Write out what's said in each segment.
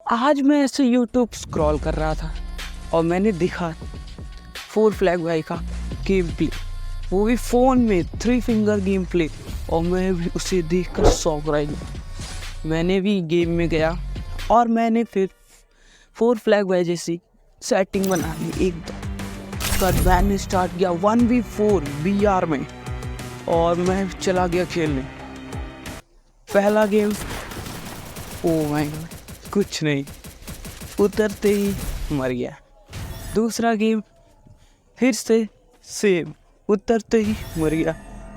आज मैं ऐसे यूट्यूब स्क्रॉल कर रहा था और मैंने देखा फोर फ्लैग भाई का गेम प्ले, वो भी फ़ोन में 3 फिंगर गेम प्ले। और मैं भी उसे देखकर शौक रह गया। मैंने भी गेम में गया और मैंने फिर फोर फ्लैग भाई जैसी सेटिंग बना ली एकदम। पर मैंने स्टार्ट किया 1v4 VR में और मैं चला गया खेलने। पहला गेम, ओ माय गॉड, कुछ नहीं, उतरते ही मर गया। दूसरा गेम फिर से सेम, उतरते ही मर गया।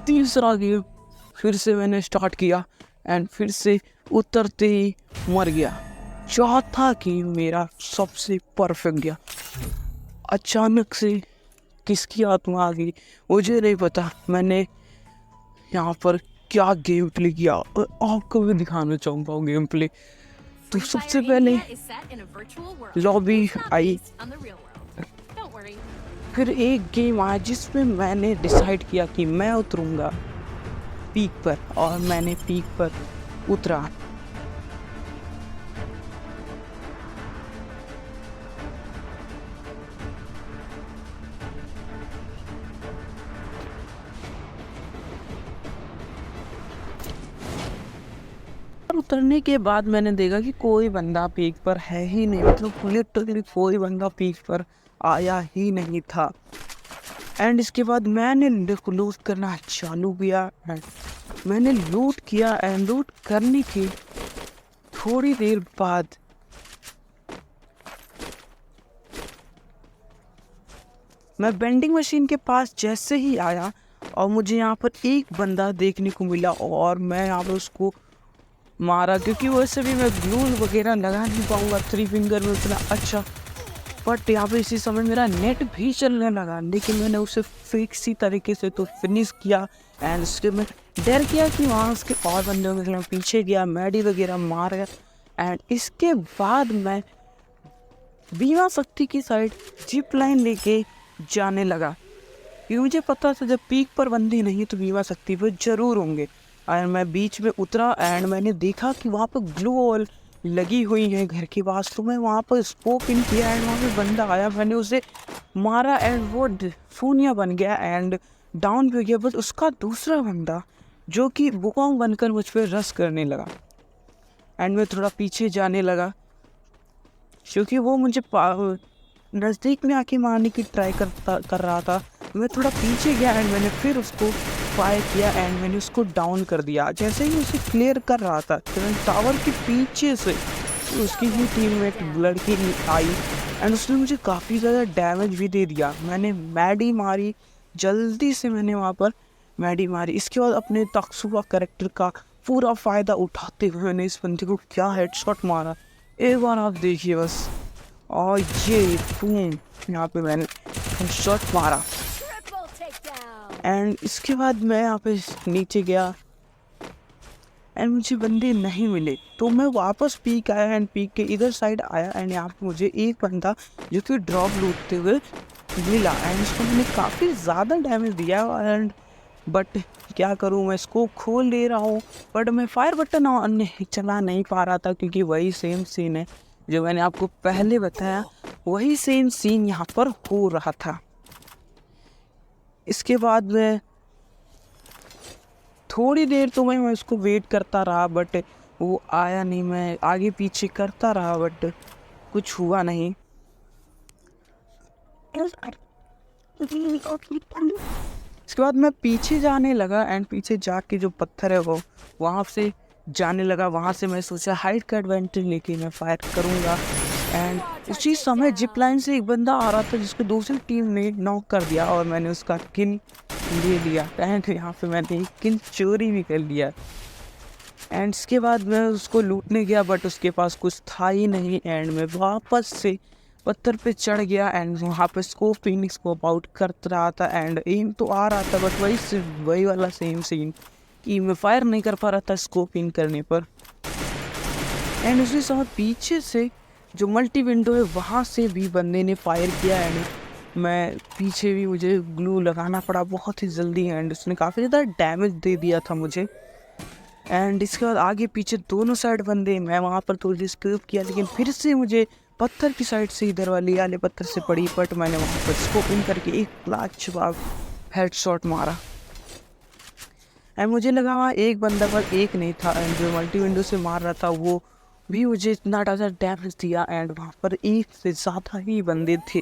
तीसरा गेम फिर से मैंने स्टार्ट किया एंड फिर से उतरते ही मर गया। चौथा गेम मेरा सबसे परफेक्ट गया। अचानक से किसकी आत्मा आ गई मुझे नहीं पता। मैंने यहाँ पर क्या गेम प्ले किया और आपको भी दिखाना चाहूँगा वो गेम प्ले। तो सबसे पहले लॉबी आई, फिर एक गेम आया जिसमें मैंने डिसाइड किया कि मैं उतरूँगा पीक पर, और मैंने पीक पर उतरा। और उतरने के बाद मैंने देखा कि कोई बंदा पीक पर है ही नहीं, मतलब लिटरली कोई बंदा पीक पर आया ही नहीं था। एंड इसके बाद मैंने लूट करना चालू किया। मैंने लूट किया एंड लूट करने की थोड़ी देर बाद मैं वेंडिंग मशीन के पास जैसे ही आया और मुझे यहाँ पर एक बंदा देखने को मिला और मैं यहाँ पर उसको मारा, क्योंकि वैसे भी मैं ग्लू वगैरह लगा नहीं पाऊँगा 3 फिंगर में उतना अच्छा। बट यहाँ पे इसी समय मेरा नेट भी चलने लगा, लेकिन मैंने उसे फिक्सी तरीके से तो फिनिश किया। एंड उसके मैं डर गया कि वहाँ उसके और बंदे होंगे, मैं पीछे गया, मैडी वगैरह मार गया। एंड इसके बाद मैं बीमा शक्ति की साइड जिप लाइन लेके जाने लगा, क्योंकि मुझे पता था जब पीक पर बंदे नहीं तो बीमा शक्ति पर ज़रूर होंगे। और मैं बीच में उतरा एंड मैंने देखा कि वहाँ पर ग्लू वॉल लगी हुई है घर के पास। तो मैं वहाँ पर स्कोप इन किया एंड वहाँ पे बंदा आया, मैंने उसे मारा एंड वो शून्य बन गया एंड डाउन पे गया। बट उसका दूसरा बंदा जो कि बुकोंग बनकर मुझ पर रश करने लगा एंड मैं थोड़ा पीछे जाने लगा, क्योंकि वो मुझे नज़दीक में आके मारने की ट्राई कर रहा था। मैं थोड़ा पीछे गया एंड मैंने फिर उसको फायर किया एंड मैंने उसको डाउन कर दिया। जैसे ही उसे क्लियर कर रहा था तो टावर के पीछे से उसकी ही टीममेट लड़की आई एंड उसने मुझे काफ़ी ज़्यादा डैमेज भी दे दिया। मैंने मैडी मारी, जल्दी से मैंने वहाँ पर मैडी मारी। इसके बाद अपने तकसुबा कैरेक्टर का पूरा फ़ायदा उठाते हुए मैंने इस बंदे को क्या हेडशॉट मारा, एक बार आप देखिए बस। और ये बूम, यहाँ पे मैंने हेडशॉट मारा। एंड इसके बाद मैं यहाँ पे नीचे गया एंड मुझे बंदे नहीं मिले, तो मैं वापस पीक आया एंड पीक के इधर साइड आया एंड यहाँ पे मुझे एक बंदा जो कि ड्रॉप लूटते हुए मिला एंड उसको मैंने काफ़ी ज़्यादा डैमेज दिया। एंड बट क्या करूँ, मैं इसको खोल ले रहा हूँ बट मैं फायर बटन चला नहीं पा रहा था, क्योंकि वही सेम सीन है जो मैंने आपको पहले बताया, वही सेम सीन यहाँ पर हो रहा था। इसके बाद मैं थोड़ी देर तो मैं उसको वेट करता रहा बट वो आया नहीं। मैं आगे पीछे करता रहा बट कुछ हुआ नहीं। इसके बाद मैं पीछे जाने लगा एंड पीछे जाके जो पत्थर है वो वहाँ से जाने लगा। वहाँ से मैं सोचा हाइट का एडवांटेज लेके मैं फायर करूँगा। एंड उसी समय जिप लाइन से एक बंदा आ रहा था जिसको दूसरी टीम ने नॉक कर दिया और मैंने उसका किल ले लिया। एंड यहाँ पे मैंने एक किल चोरी भी कर लिया। एंड इसके बाद मैं उसको लूटने गया बट उसके पास कुछ था ही नहीं एंड मैं वापस से पत्थर पे चढ़ गया एंड वहाँ पे स्कोप इन स्कोप आउट कर रहा था एंड एम तो आ रहा था बट वही वाला सेम सीन कि मैं फायर नहीं कर पा रहा था स्कोप इन करने पर। एंड उसी समय पीछे से जो मल्टी विंडो है वहाँ से भी बंदे ने फायर किया एंड मैं पीछे भी मुझे ग्लू लगाना पड़ा बहुत ही जल्दी एंड उसने काफ़ी ज़्यादा डैमेज दे दिया था मुझे। एंड इसके बाद आगे पीछे दोनों साइड बंदे। मैं वहाँ पर थोड़ी सी स्किप किया, लेकिन फिर से मुझे पत्थर की साइड से इधर वाली आले पत्थर से पड़ी, बट मैंने वहाँ पर स्कोप इन करके एक लाजवाब हेडशॉट मारा। एंड मुझे लगा वहाँ एक बंदा पर एक नहीं था, एंड जो मल्टी विंडो से मार रहा था वो भी मुझे इतना ज़्यादा डैमेज दिया, एंड वहाँ पर एक से ज़्यादा ही बंदे थे।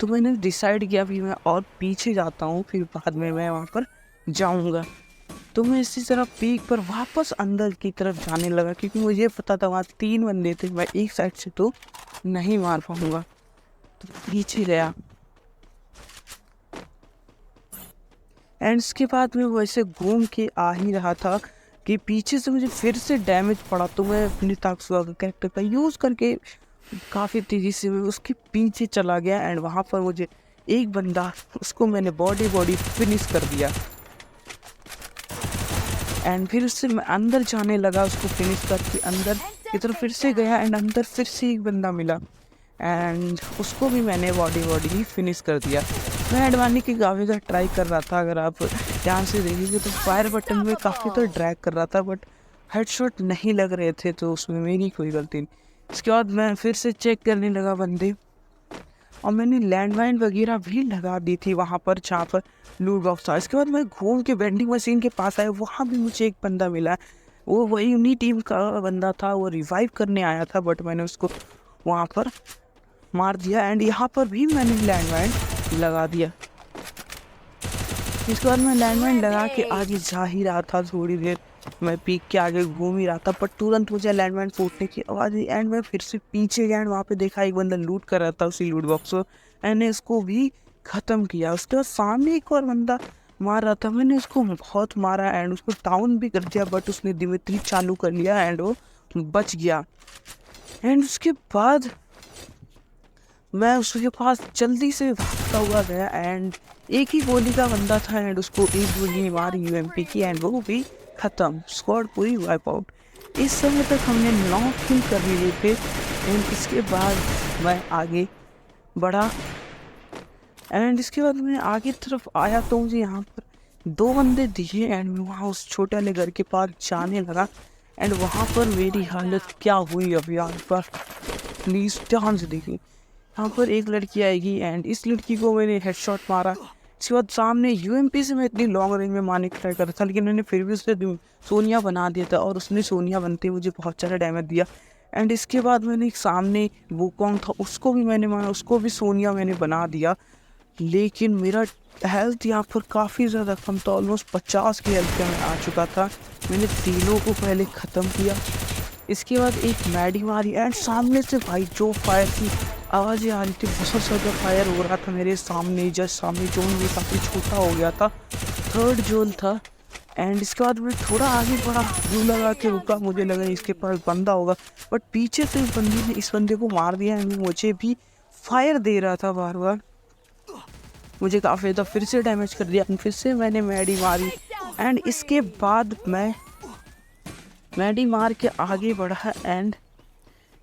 तो मैंने डिसाइड किया भी मैं और पीछे जाता हूँ, फिर बाद में मैं वहाँ पर जाऊँगा। तो मैं इसी तरह पीक पर वापस अंदर की तरफ जाने लगा, क्योंकि मुझे पता था वहाँ 3 बंदे थे, मैं एक साइड से तो नहीं मार पाऊँगा। तो पीछे गया, एंड इसके बाद मैं वैसे घूम के आ ही रहा था कि पीछे से मुझे फिर से डैमेज पड़ा। तो मैं अपनी ताकतवर कैरेक्टर का यूज़ करके काफ़ी तेज़ी से मैं उसके पीछे चला गया, एंड वहाँ पर मुझे एक बंदा, उसको मैंने बॉडी फिनिश कर दिया। एंड फिर उससे मैं अंदर जाने लगा, उसको फिनिश करके अंदर की तरफ फिर से गया, एंड अंदर फिर से एक बंदा मिला, एंड उसको भी मैंने बॉडी ही फिनिश कर दिया। मैं एडवानी की काफ़ी ज़्यादा ट्राई कर रहा था, अगर आप ध्यान से देखिए तो फायर बटन में काफ़ी तो ड्रैग कर रहा था, बट हेडशॉट नहीं लग रहे थे, तो उसमें मेरी कोई गलती नहीं। इसके बाद मैं फिर से चेक करने लगा बंदे, और मैंने लैंडमाइन वगैरह भी लगा दी थी वहाँ पर जहाँ पर लूट बॉक्स था। इसके बाद मैं घूम के वेंडिंग मशीन के पास आया, वहाँ भी मुझे एक बंदा मिला। वो वही उन्हीं टीम का बंदा था, वो रिवाइव करने आया था, बट मैंने उसको वहाँ पर मार दिया, एंड यहाँ पर भी मैंने लैंडमाइन लगा दिया। इसके बाद मैं लैंडमाइन लगा के आगे जा ही रहा था, थोड़ी देर मैं पीक के आगे घूम ही रहा था, पर तुरंत मुझे लैंडमाइन फूटने की आवाज़ आई, एंड मैं फिर से पीछे गया, एंड वहाँ पे देखा एक बंदा लूट कर रहा था उसी लूट बॉक्स को, एंड इसको भी ख़त्म किया। उसके बाद सामने एक और बंदा मार रहा था, मैंने उसको बहुत मारा, एंड उसको डाउन भी कर दिया, बट उसने दिमित्री चालू कर लिया, एंड वो बच गया। एंड उसके बाद मैं उसके पास जल्दी से भागता हुआ गया, एंड एक ही गोली का बंदा था, एंड उसको एक गोली मारी यूएमपी की, एंड वो भी ख़त्म, स्क्वाड पूरी वाइप आउट। इस समय तक हमने 9 किल कर लिए थे, एंड इसके बाद मैं आगे बढ़ा, एंड इसके बाद मैं आगे तरफ आया तो मुझे यहाँ पर 2 बंदे दिखे, एंड मैं वहाँ उस छोटे वाले घर के पास जाने लगा, एंड वहाँ पर मेरी हालत क्या हुई अभी यहाँ पर प्लीज़ ध्यान से देखिए। यहाँ पर एक लड़की आएगी, एंड इस लड़की को मैंने हेडशॉट मारा। इसके बाद सामने यूएमपी से मैं इतनी लॉन्ग रेंज में मारने की ट्राई कर रहा था, लेकिन मैंने फिर भी उसे सोनिया बना दिया था, और उसने सोनिया बनते मुझे बहुत ज़्यादा डैमेज दिया। एंड इसके बाद मैंने एक सामने वुकोंग था, उसको भी मैंने मारा, उसको भी सोनिया मैंने बना दिया, लेकिन मेरा हेल्थ यहाँ पर काफ़ी ज़्यादा कम था, ऑलमोस्ट 50 की हेल्थ पे मैं आ चुका था। मैंने तीनों को पहले ख़त्म किया, इसके बाद एक मैडी मारी, एंड सामने से भाई जो फायर की आवाज़ें आ रही थी, बहुत ज़्यादा फायर हो रहा था मेरे सामने, जस्ट सामने जोन भी काफ़ी छोटा हो गया था, 3rd जोन था। एंड इसके बाद मैं थोड़ा आगे बढ़ा, व्यू लगा के रुका, मुझे लगा इसके पास बंदा होगा, बट पीछे से इस बंदे ने इस बंदे को मार दिया, एंड मुझे भी फायर दे रहा था बार बार, मुझे काफ़ी ज़्यादा फिर से डैमेज कर दिया, फिर से मैंने मैडी मारी, एंड इसके बाद मैं मैडी मार के आगे बढ़ा, एंड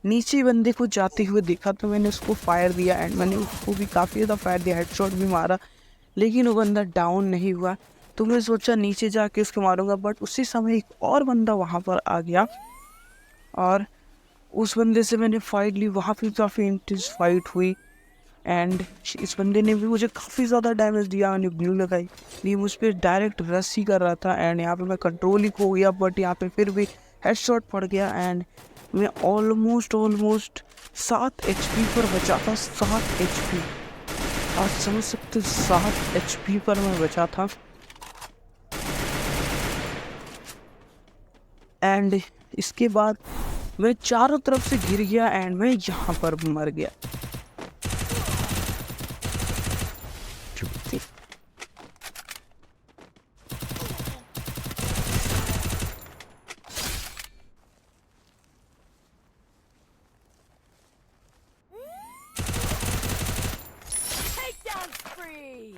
नीचे बंदे को जाते हुए देखा, तो मैंने उसको फायर दिया, एंड मैंने उसको भी काफ़ी ज़्यादा फायर दिया, हेडशॉट भी मारा, लेकिन वो बंदा डाउन नहीं हुआ। तो मैं सोचा नीचे जाके उसको मारूंगा, बट उसी समय एक और बंदा वहाँ पर आ गया, और उस बंदे से मैंने फाइट ली, वहाँ पर काफ़ी इंटेंस फाइट हुई, एंड इस बंदे ने भी मुझे काफ़ी ज़्यादा डैमेज दिया, मैंने ब्लू लगाई, ये मुझ पर डायरेक्ट रश ही कर रहा था, एंड यहाँ पे मैं कंट्रोल ही खो गया, बट यहाँ पे फिर भी हेडशॉट पड़ गया, एंड मैं ऑलमोस्ट 7 HP पर बचा था, 7 HP, आप समझ सकते 7 HP पर मैं बचा था, एंड इसके बाद मैं चारों तरफ से गिर गया, एंड मैं यहाँ पर मर गया। Takedown spree!